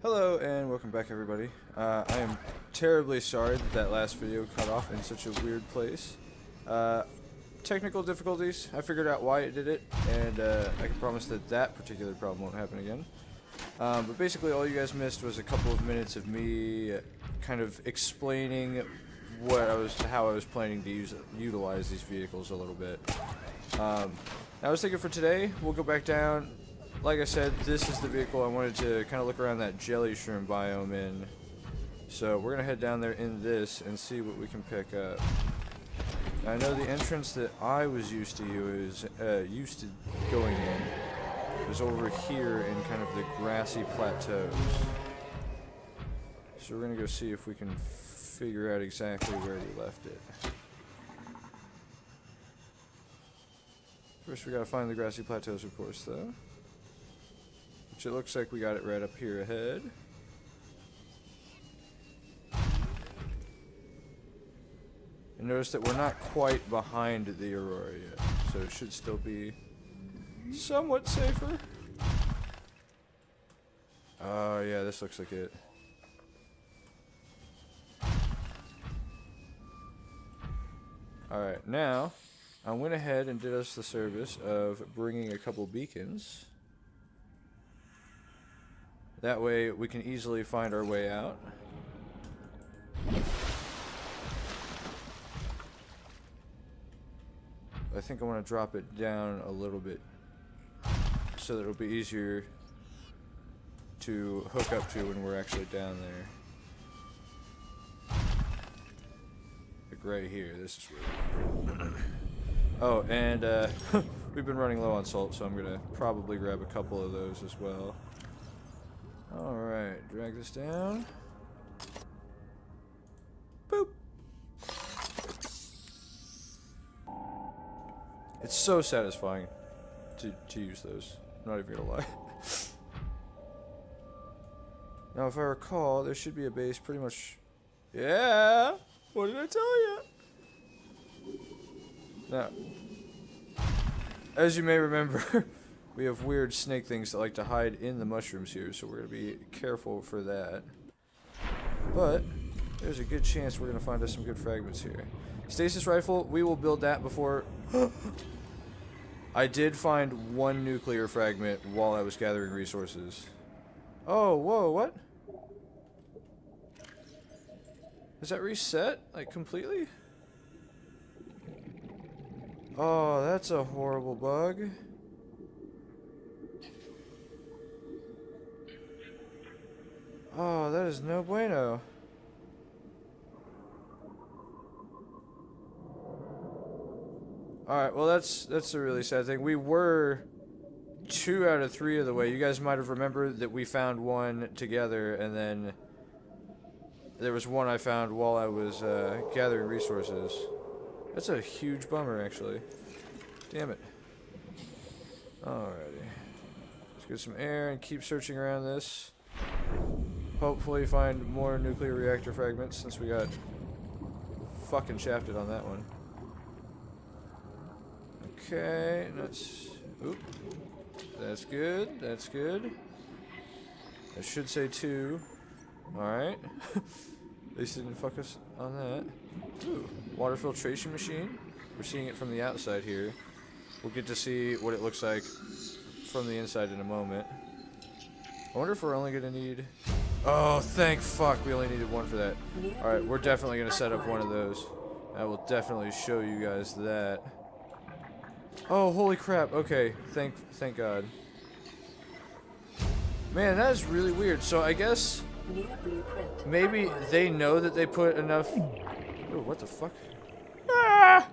Hello and welcome back, everybody. I am terribly sorry that that last video cut off in such a weird place. Technical difficulties. I figured out why it did it, and I can promise that that particular problem won't happen again. But basically all you guys missed was a couple of minutes of me kind of explaining how I was planning to utilize these vehicles a little bit. I was thinking for today, we'll go back down. Like I said, this is the vehicle I wanted to kind of look around that JellyShroom biome in. So we're going to head down there in this and see what we can pick up. Now, I know the entrance that I was used to going in was over here in kind of the grassy plateaus. So we're going to go see if we can figure out exactly where we left it. First we got to find the grassy plateaus, of course, though. Which it looks like we got it right up here ahead. And notice that we're not quite behind the Aurora yet, so it should still be somewhat safer. Oh yeah, this looks like it. Alright, now I went ahead and did us the service of bringing a couple beacons. That way we can easily find our way out. I think I want to drop it down a little bit so that it'll be easier to hook up to when we're actually down there. Like right here, this is where. Oh, and we've been running low on salt, so I'm gonna probably grab a couple of those as well. Alright, drag this down. Boop! It's so satisfying to use those. I'm not even gonna lie. Now, if I recall, there should be a base pretty much... Yeah! What did I tell you? Now, as you may remember... We have weird snake things that like to hide in the mushrooms here, so we're going to be careful for that. But there's a good chance we're going to find us some good fragments here. Stasis rifle, we will build that before... I did find one nuclear fragment while I was gathering resources. Oh, whoa, what? Is that reset? Like, completely? Oh, that's a horrible bug. Oh, that is no bueno. Alright, well that's a really sad thing. We were 2 out of 3 of the way. You guys might have remembered that we found one together, and then there was one I found while I was gathering resources. That's a huge bummer, actually. Damn it. Alrighty. Let's get some air and keep searching around this. Hopefully find more nuclear reactor fragments, since we got fucking shafted on that one. Okay, that's... Oop. That's good, that's good. I should say 2. Alright. At least it didn't fuck us on that. Ooh, water filtration machine. We're seeing it from the outside here. We'll get to see what it looks like from the inside in a moment. I wonder if we're only gonna need... Oh, thank fuck, we only needed 1 for that. Alright, we're definitely going to set up one of those. I will definitely show you guys that. Oh, holy crap, okay, thank God. Man, that is really weird. So I guess maybe they know that they put enough... Oh, what the fuck? Ah!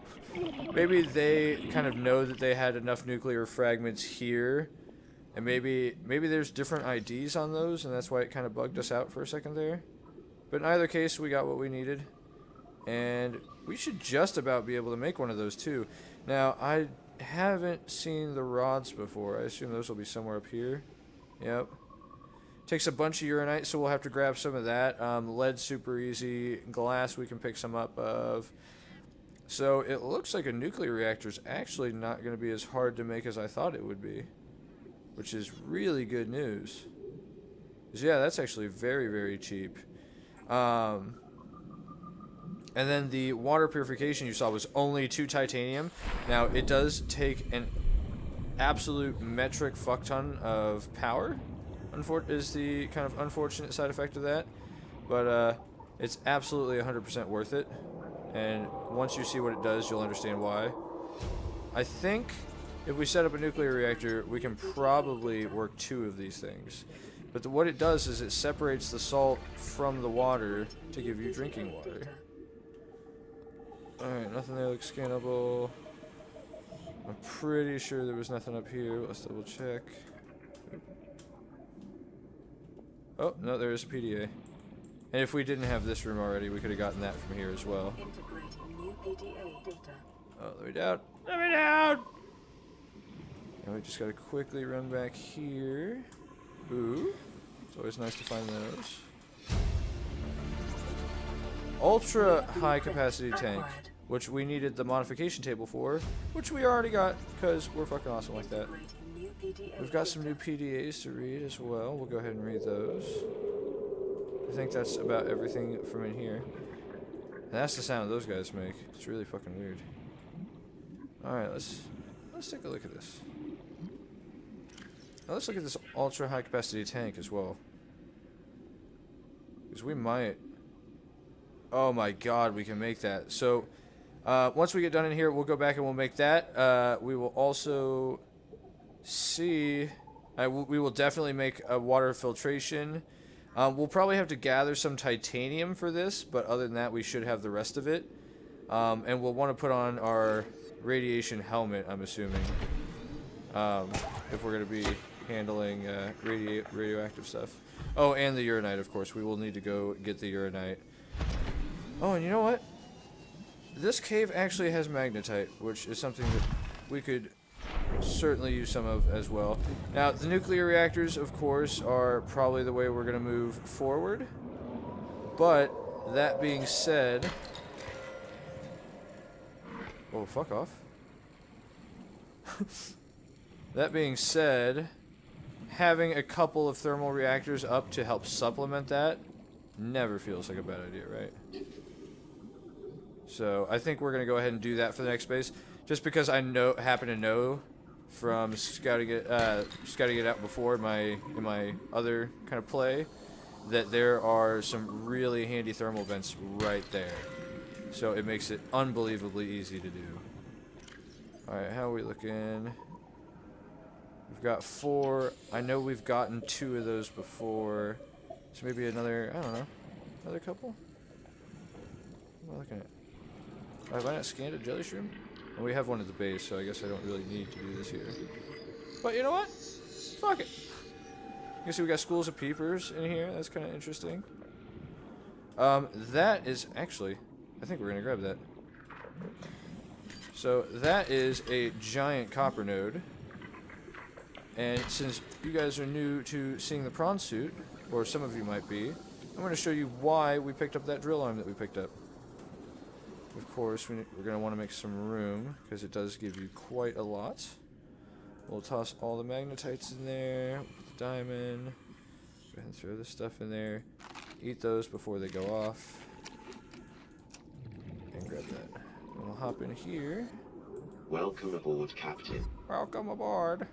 Maybe they kind of know that they had enough nuclear fragments here. And maybe there's different IDs on those, and that's why it kind of bugged us out for a second there. But in either case, we got what we needed. And we should just about be able to make one of those too. Now, I haven't seen the rods before. I assume those will be somewhere up here. Yep. Takes a bunch of uranite, so we'll have to grab some of that. Lead's super easy. Glass we can pick some up of. So it looks like a nuclear reactor is actually not going to be as hard to make as I thought it would be. Which is really good news. Yeah, that's actually very, very cheap. And then the water purification you saw was only 2 titanium. Now, it does take an absolute metric fuck ton of power, is the kind of unfortunate side effect of that. But it's absolutely 100% worth it. And once you see what it does, you'll understand why. I think if we set up a nuclear reactor, we can probably work 2 of these things. But what it does is it separates the salt from the water to give you drinking water. Alright, nothing there looks scannable. I'm pretty sure there was nothing up here. Let's double check. Oh, no, there is a PDA. And if we didn't have this room already, we could have gotten that from here as well. Oh, let me down. Let me down! And we just gotta quickly run back here. Ooh. It's always nice to find those. Ultra high capacity tank, which we needed the modification table for, which we already got because we're fucking awesome like that. We've got some new PDAs to read as well. We'll go ahead and read those. I think that's about everything from in here. And that's the sound those guys make. It's really fucking weird. Alright, let's take a look at this. Now let's look at this ultra high capacity tank as well. Because we might... Oh my god, we can make that. So, once we get done in here, we'll go back and we'll make that. We will also see... we will definitely make a water filtration. We'll probably have to gather some titanium for this, but other than that, we should have the rest of it. And we'll want to put on our radiation helmet, I'm assuming. If we're going to be handling radioactive stuff. Oh, and the uranite, of course. We will need to go get the uranite. Oh, and you know what? This cave actually has magnetite, which is something that we could certainly use some of as well. Now, the nuclear reactors, of course, are probably the way we're going to move forward. But, that being said... Oh, fuck off. That being said, having a couple of thermal reactors up to help supplement that never feels like a bad idea, right? So I think we're gonna go ahead and do that for the next base, just because I happen to know from scouting it out before in my other kind of play that there are some really handy thermal vents right there. So it makes it unbelievably easy to do. All right, how are we looking? We've got 4. I know we've gotten 2 of those before. So maybe another, I don't know, another couple? What am I looking at? Have I not scanned a JellyShroom? Well, we have one at the base, so I guess I don't really need to do this here. But you know what? Fuck it. You can see we got schools of peepers in here. That's kind of interesting. That is actually... I think we're going to grab that. So that is a giant copper node. And since you guys are new to seeing the prawn suit, or some of you might be, I'm going to show you why we picked up that drill arm that we picked up. Of course, we're going to want to make some room, because it does give you quite a lot. We'll toss all the magnetites in there, put the diamond, go ahead and throw this stuff in there, eat those before they go off, and grab that. And we'll hop in here. Welcome aboard, Captain. Welcome aboard.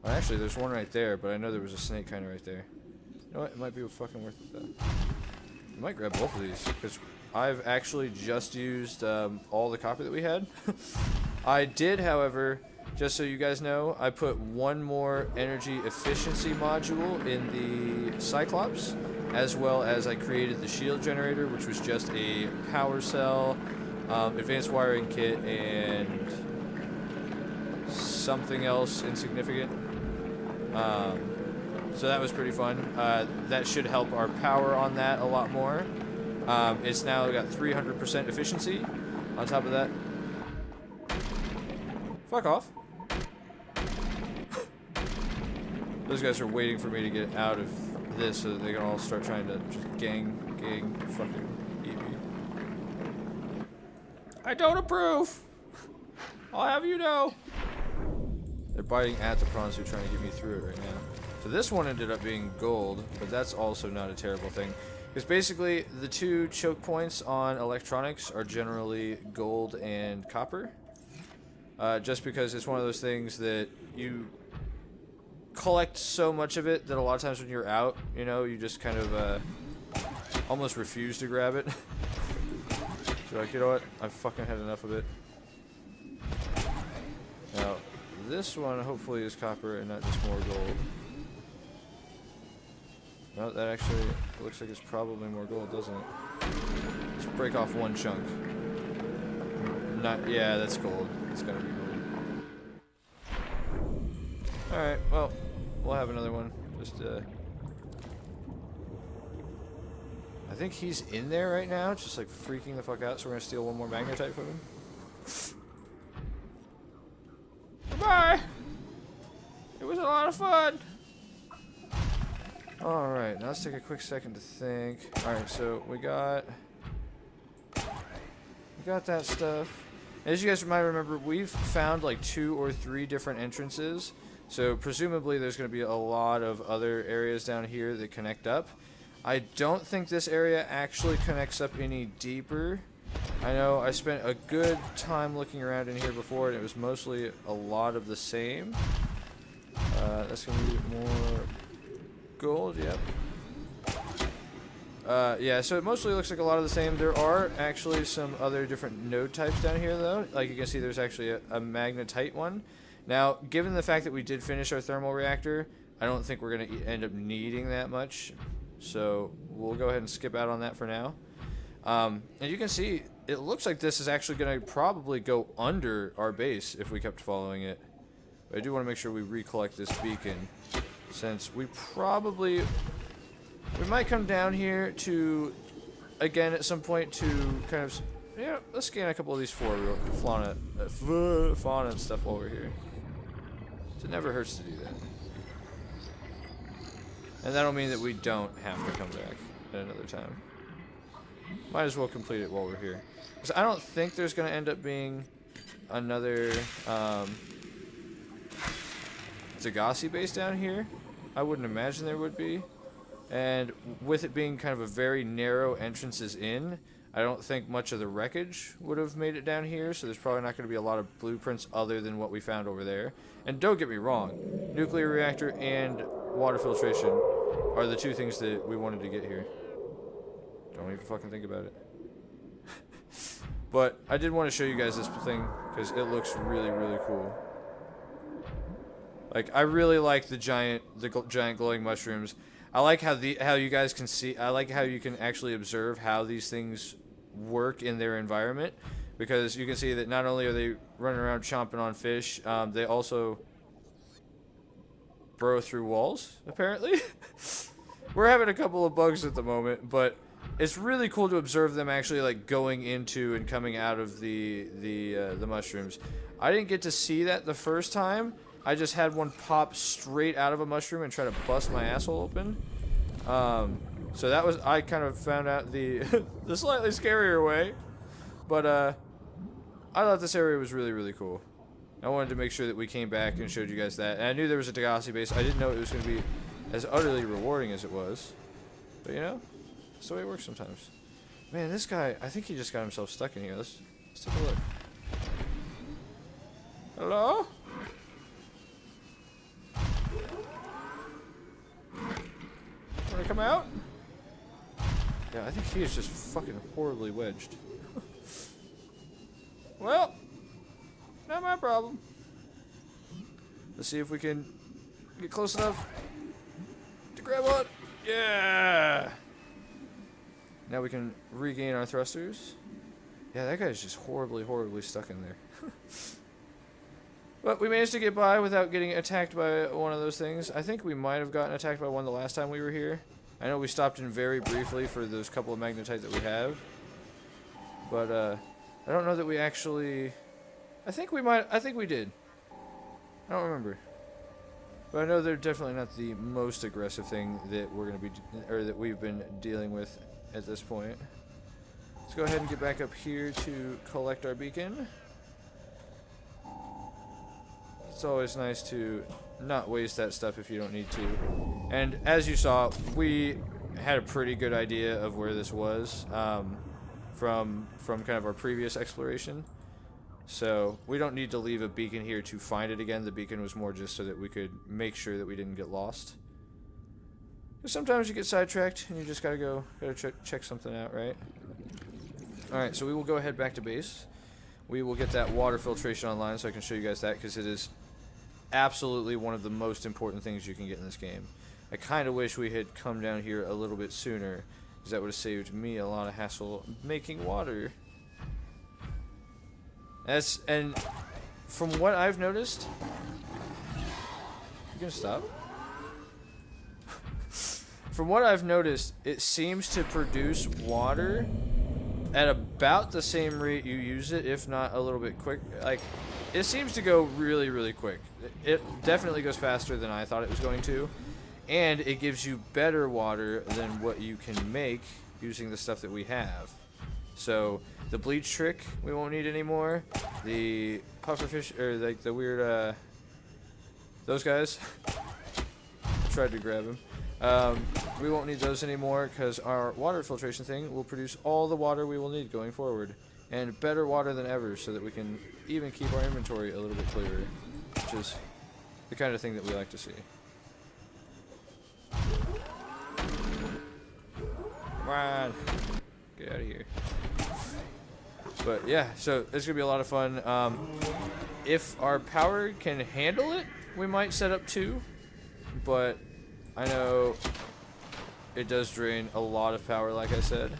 Well, actually, there's one right there, but I know there was a snake kind of right there. You know what? It might be fucking worth it, though. I might grab both of these, because I've actually just used all the copper that we had. I did, however, just so you guys know, I put one more energy efficiency module in the Cyclops, as well as I created the shield generator, which was just a power cell, advanced wiring kit, and something else insignificant. So that was pretty fun. That should help our power on that a lot more. It's now got 300% efficiency on top of that. Fuck off. Those guys are waiting for me to get out of this so that they can all start trying to just gang, fucking eat me. I don't approve! I'll have you know! They're biting at the prawns who are trying to get me through it right now. So this one ended up being gold, but that's also not a terrible thing. Because basically, the two choke points on electronics are generally gold and copper. Just because it's one of those things that you collect so much of it that a lot of times when you're out, you know, you just kind of almost refuse to grab it. You're like, you know what? I've fucking had enough of it. Now, this one hopefully is copper and not just more gold. No, that actually looks like it's probably more gold, doesn't it? Let's break off one chunk. Not, yeah, that's gold. It's gotta be gold. Alright, well, we'll have another one. Just, I think he's in there right now, just like freaking the fuck out, so we're gonna steal one more magnetite from him. Goodbye! It was a lot of fun! Alright, now let's take a quick second to think. Alright, so we got that stuff. As you guys might remember, we've found like 2 or 3 different entrances. So presumably there's going to be a lot of other areas down here that connect up. I don't think this area actually connects up any deeper. I know I spent a good time looking around in here before and it was mostly a lot of the same. That's going to be more gold, yep. Yeah, so it mostly looks like a lot of the same. There are actually some other different node types down here, though. Like you can see, there's actually a magnetite one. Now, given the fact that we did finish our thermal reactor, I don't think we're going to end up needing that much. So we'll go ahead and skip out on that for now. And you can see, it looks like this is actually going to probably go under our base if we kept following it. But I do want to make sure we recollect this beacon, since we might come down here to, again at some point, to kind of, yeah, let's scan a couple of these fauna and stuff while we're here. So it never hurts to do that. And that'll mean that we don't have to come back at another time. Might as well complete it while we're here. Because I don't think there's going to end up being another Degasi base down here. I wouldn't imagine there would be. And with it being kind of a very narrow entrances in, I don't think much of the wreckage would have made it down here, so there's probably not going to be a lot of blueprints other than what we found over there. And don't get me wrong, nuclear reactor and water filtration are the 2 things that we wanted to get here. Don't even fucking think about it. But I did want to show you guys this thing, because it looks really, really cool. Like, I really like the giant glowing mushrooms. I like how you guys can see. I like how you can actually observe how these things work in their environment, because you can see that not only are they running around chomping on fish, they also burrow through walls. Apparently, we're having a couple of bugs at the moment, but it's really cool to observe them actually like going into and coming out of the mushrooms. I didn't get to see that the first time. I just had one pop straight out of a mushroom and try to bust my asshole open. So that was, I kind of found out the the slightly scarier way. But I thought this area was really, really cool. I wanted to make sure that we came back and showed you guys that. And I knew there was a Degasi base. I didn't know it was going to be as utterly rewarding as it was. But you know, that's the way it works sometimes. Man, this guy, I think he just got himself stuck in here. Let's take a look. Hello? Wanna come out? Yeah, I think he is just fucking horribly wedged. Well, not my problem. Let's see if we can get close enough to grab one. Yeah! Now we can regain our thrusters. Yeah, that guy's just horribly, horribly stuck in there. But we managed to get by without getting attacked by one of those things. I think we might have gotten attacked by one the last time we were here. I know we stopped in very briefly for those couple of magnetite that we have. But, I don't know that we actually... I think we did. I don't remember. But I know they're definitely not the most aggressive thing that we're going to be... or that we've been dealing with at this point. Let's go ahead and get back up here to collect our beacon. It's always nice to not waste that stuff if you don't need to. And as you saw, we had a pretty good idea of where this was from kind of our previous exploration. So we don't need to leave a beacon here to find it again. The beacon was more just so that we could make sure that we didn't get lost. Because sometimes you get sidetracked and you just gotta check something out, right? Alright, so we will go ahead back to base. We will get that water filtration online so I can show you guys that, because it is absolutely one of the most important things you can get in this game. I kind of wish we had come down here a little bit sooner, because that would have saved me a lot of hassle making water. And from what I've noticed, you gonna stop? From what I've noticed, it seems to produce water at about the same rate you use it, if not a little bit quick. Like, it seems to go really, really quick. It definitely goes faster than I thought it was going to, and it gives you better water than what you can make using the stuff that we have. So the bleach trick we won't need anymore. The pufferfish, or like the weird those guys. Tried to grab him. We won't need those anymore, because our water filtration thing will produce all the water we will need going forward, and better water than ever, so that we can even keep our inventory a little bit clearer, which is the kind of thing that we like to see. Come on, get out of here. But yeah, so it's gonna be a lot of fun. If our power can handle it, we might set up 2, but I know it does drain a lot of power, like I said,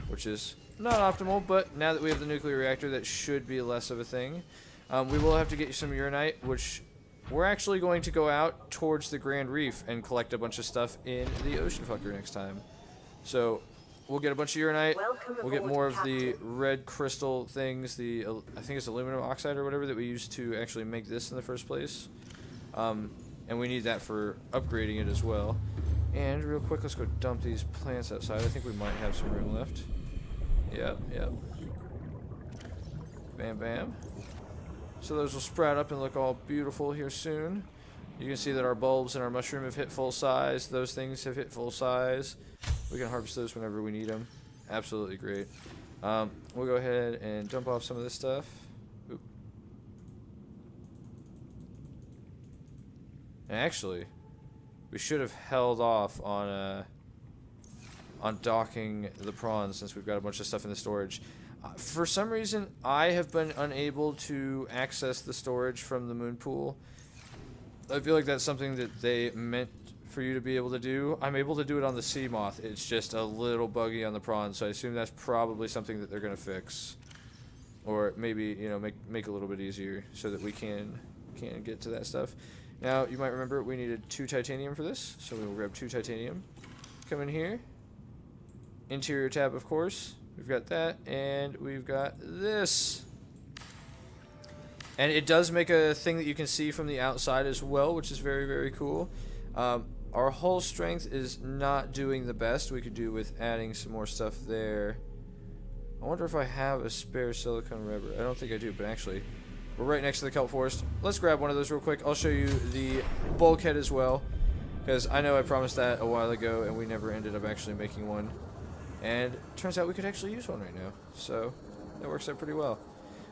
which is not optimal, but now that we have the nuclear reactor, that should be less of a thing. We will have to get you some uranite, which we're actually going to go out towards the Grand Reef and collect a bunch of stuff in the Ocean Fucker next time. So we'll get a bunch of uranite, we'll get more of the red crystal things, the I think it's aluminum oxide or whatever that we used to actually make this in the first place. And we need that for upgrading it as well. And real quick, let's go dump these plants outside. I think we might have some room left. Yep. Bam, bam. So those will sprout up and look all beautiful here soon. You can see that our bulbs and our mushroom have hit full size. Those things have hit full size. We can harvest those whenever we need them. Absolutely great. We'll go ahead and dump off some of this stuff. Oop. And actually, we should have held off on docking the prawns, since we've got a bunch of stuff in the storage. For some reason, I have been unable to access the storage from the moon pool. I feel like that's something that they meant for you to be able to do. I'm able to do it on the sea moth. It's just a little buggy on the prawns, so I assume that's probably something that they're going to fix. Or maybe, you know, make a little bit easier so that we can get to that stuff. Now, you might remember we needed 2 titanium for this, so we will grab 2 titanium. Come in here. Interior tab, of course. We've got that, and we've got this. And it does make a thing that you can see from the outside as well, which is very, very cool. Our hull strength is not doing the best. We could do with adding some more stuff there. I wonder if I have a spare silicone rubber. I don't think I do, but actually, we're right next to the kelp forest. Let's grab one of those real quick. I'll show you the bulkhead as well, because I know I promised that a while ago, and we never ended up actually making one. And turns out we could actually use one right now, so that works out pretty well.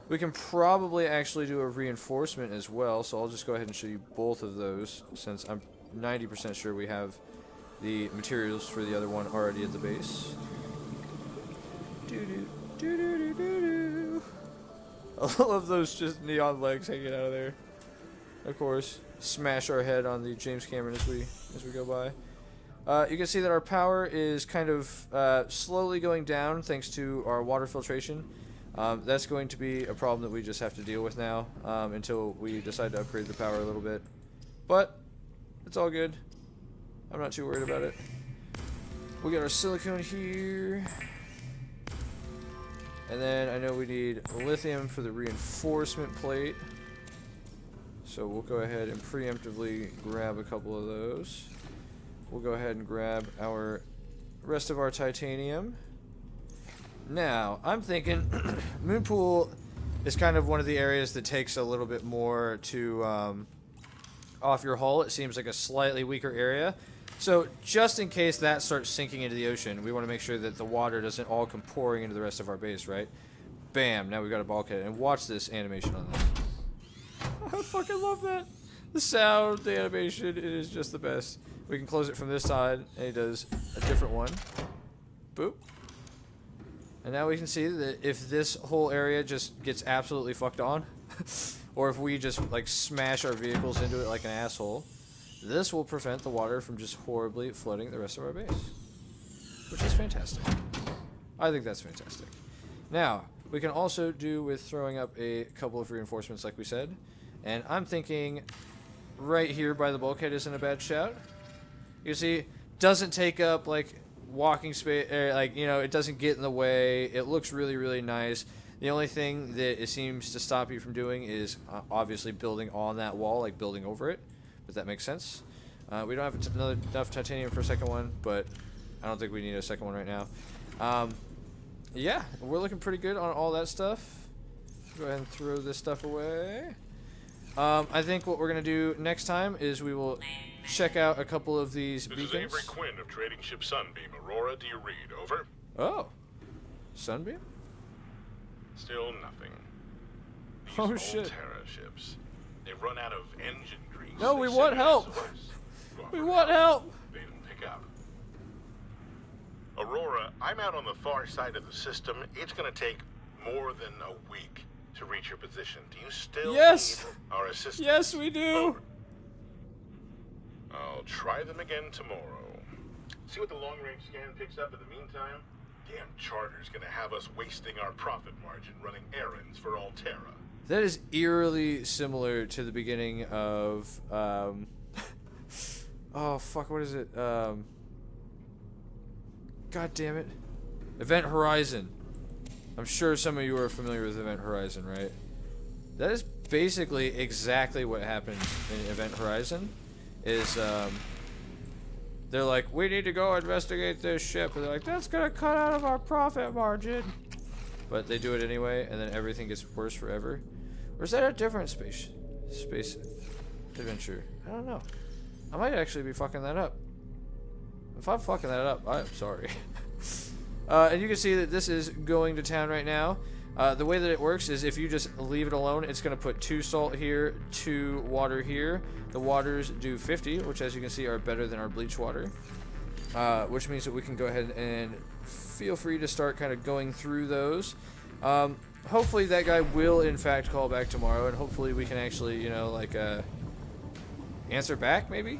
We can probably actually do a reinforcement as well, so I'll just go ahead and show you both of those, since I'm 90% sure we have the materials for the other one already at the base. Doo-doo-doo-doo-doo-doo. I love those just neon legs hanging out of there. Of course, smash our head on the James Cameron as we go by. You can see that our power is kind of slowly going down thanks to our water filtration. That's going to be a problem that we just have to deal with now until we decide to upgrade the power a little bit. But it's all good. I'm not too worried about it. We got our silicone here. And then I know we need lithium for the reinforcement plate. So we'll go ahead and preemptively grab a couple of those. We'll go ahead and grab our rest of our titanium. Now, I'm thinking Moonpool is kind of one of the areas that takes a little bit more to off your hull, it seems like a slightly weaker area. So just in case that starts sinking into the ocean, we want to make sure that the water doesn't all come pouring into the rest of our base, right? Bam, now we've got a bulkhead. And watch this animation on this. I fucking love that. The sound, the animation, it is just the best. We can close it from this side, and he does a different one. Boop. And now we can see that if this whole area just gets absolutely fucked on, or if we just like smash our vehicles into it like an asshole, this will prevent the water from just horribly flooding the rest of our base. Which is fantastic. I think that's fantastic. Now, we can also do with throwing up a couple of reinforcements like we said. And I'm thinking right here by the bulkhead isn't a bad shout. You see, doesn't take up like walking space, like, you know, it doesn't get in the way. It looks really, really nice. The only thing that it seems to stop you from doing is obviously building on that wall, like building over it. But that makes sense. We don't have enough titanium for a second one, but I don't think we need a second one right now. Yeah, we're looking pretty good on all that stuff. Go ahead and throw this stuff away. I think what we're going to do next time is we will check out a couple of these beacons. This is Avery Quinn of Trading Ship Sunbeam. Aurora, do you read? Over. Oh. Sunbeam? Still nothing. These Oh, old shit. Terra ships. They've run out of engine grease. No, we They want send help. SOS. We want help. They didn't pick up. Aurora, I'm out on the far side of the system. It's going to take more than a week to reach your position. Do you still Yes. need our assistance? Yes, we do. Over. I'll try them again tomorrow. See what the long-range scan picks up in the meantime? Damn charter's gonna have us wasting our profit margin running errands for Alterra. That is eerily similar to the beginning of, oh, fuck, what is it? God damn it. Event Horizon. I'm sure some of you are familiar with Event Horizon, right? That is basically exactly what happened in Event Horizon. Is, they're like, we need to go investigate this ship. And they're like, that's gonna cut out of our profit margin. But they do it anyway, and then everything gets worse forever. Or is that a different space adventure? I don't know. I might actually be fucking that up. If I'm fucking that up, I'm sorry. And you can see that this is going to town right now. The way that it works is if you just leave it alone, it's going to put 2 salt here, 2 water here. The waters do 50, which as you can see are better than our bleach water. Which means that we can go ahead and feel free to start kind of going through those. Hopefully that guy will in fact call back tomorrow, and hopefully we can actually, you know, like, answer back maybe?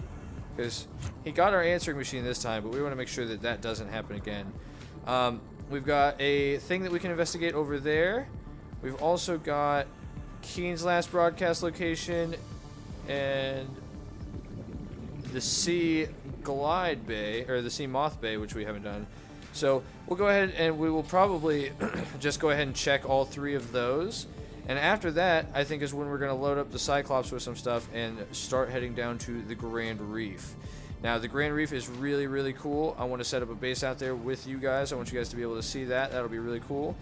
Because he got our answering machine this time, but we want to make sure that that doesn't happen again. We've got a thing that we can investigate over there. We've also got Keen's last broadcast location and the Sea Glide Bay, or the Sea Moth Bay, which we haven't done. So we'll go ahead and we will probably just go ahead and check all 3 of those. And after that, I think is when we're going to load up the Cyclops with some stuff and start heading down to the Grand Reef. Now, the Grand Reef is really, really cool. I want to set up a base out there with you guys. I want you guys to be able to see that. That'll be really cool.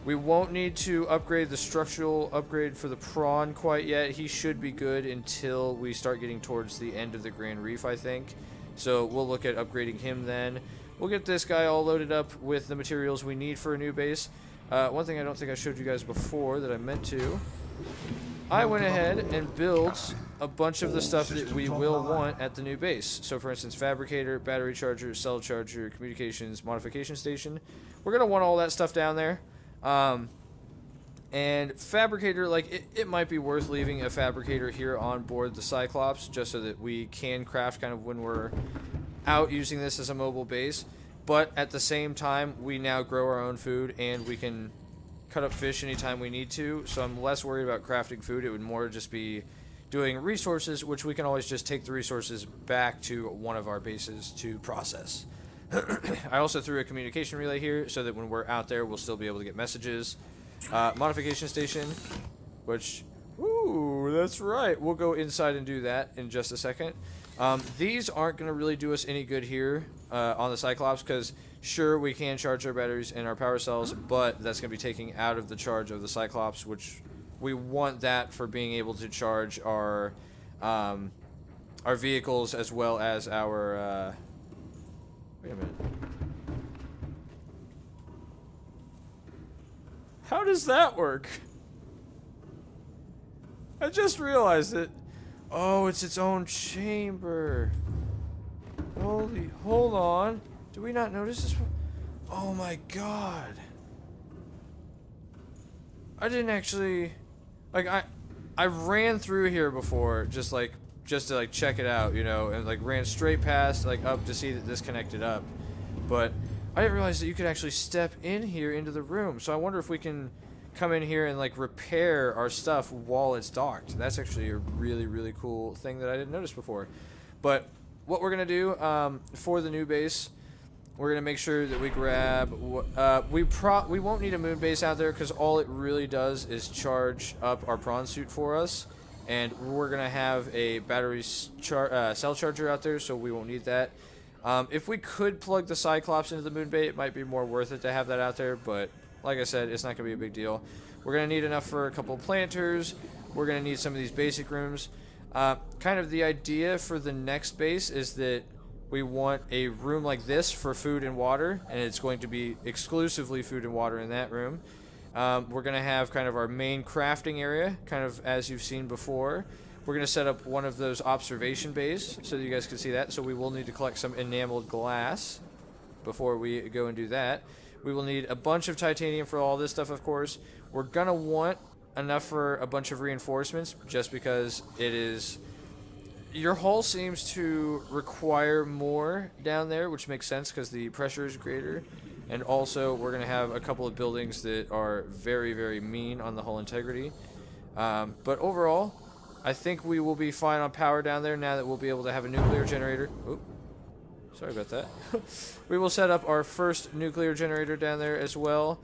We won't need to upgrade the structural upgrade for the Prawn quite yet. He should be good until we start getting towards the end of the Grand Reef, I think. So we'll look at upgrading him then. We'll get this guy all loaded up with the materials we need for a new base. One thing I don't think I showed you guys before that I meant to. I went ahead and built a bunch of the stuff that we will want at the new base. So for instance, fabricator, battery charger, cell charger, communications, modification station. We're going to want all that stuff down there. And fabricator, like, it might be worth leaving a fabricator here on board the Cyclops just so that we can craft kind of when we're out using this as a mobile base. But at the same time, we now grow our own food and we can cut up fish anytime we need to, so I'm less worried about crafting food. It would more just be doing resources, which we can always just take the resources back to one of our bases to process. I also threw a communication relay here so that when we're out there, we'll still be able to get messages. Modification station, which, ooh, that's right. We'll go inside and do that in just a second. These aren't going to really do us any good here on the Cyclops because, sure, we can charge our batteries and our power cells, but that's going to be taking out of the charge of the Cyclops, which we want that for being able to charge our our vehicles as well as our, wait a minute. How does that work? I just realized it. Oh, it's its own chamber. Holy, hold on. Did we not notice this? Oh my god. I didn't actually, like, I ran through here before, just to like check it out, you know, and like ran straight past, like up to see that this connected up. But I didn't realize that you could actually step in here into the room. So I wonder if we can come in here and like repair our stuff while it's docked. That's actually a really, really cool thing that I didn't notice before. But what we're gonna do for the new base, we're gonna make sure that we grab. We won't need a moon base out there because all it really does is charge up our prawn suit for us, and we're gonna have a battery cell charger out there, so we won't need that. If we could plug the Cyclops into the moon base, it might be more worth it to have that out there. But like I said, it's not gonna be a big deal. We're gonna need enough for a couple of planters. We're gonna need some of these basic rooms. Kind of the idea for the next base is that we want a room like this for food and water, and it's going to be exclusively food and water in that room. We're going to have kind of our main crafting area, kind of as you've seen before. We're going to set up one of those observation bays so that you guys can see that. So we will need to collect some enameled glass before we go and do that. We will need a bunch of titanium for all this stuff, of course. We're going to want enough for a bunch of reinforcements just because it is... Your hull seems to require more down there, which makes sense because the pressure is greater. And also, we're going to have a couple of buildings that are very, very mean on the hull integrity. But overall, I think we will be fine on power down there now that we'll be able to have a nuclear generator. Oh, sorry about that. We will set up our first nuclear generator down there as well.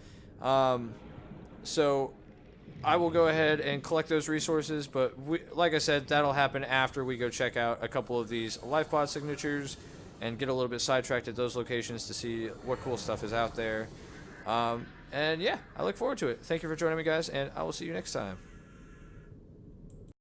So I will go ahead and collect those resources, but like I said, that'll happen after we go check out a couple of these life pod signatures and get a little bit sidetracked at those locations to see what cool stuff is out there. And yeah, I look forward to it. Thank you for joining me, guys, and I will see you next time.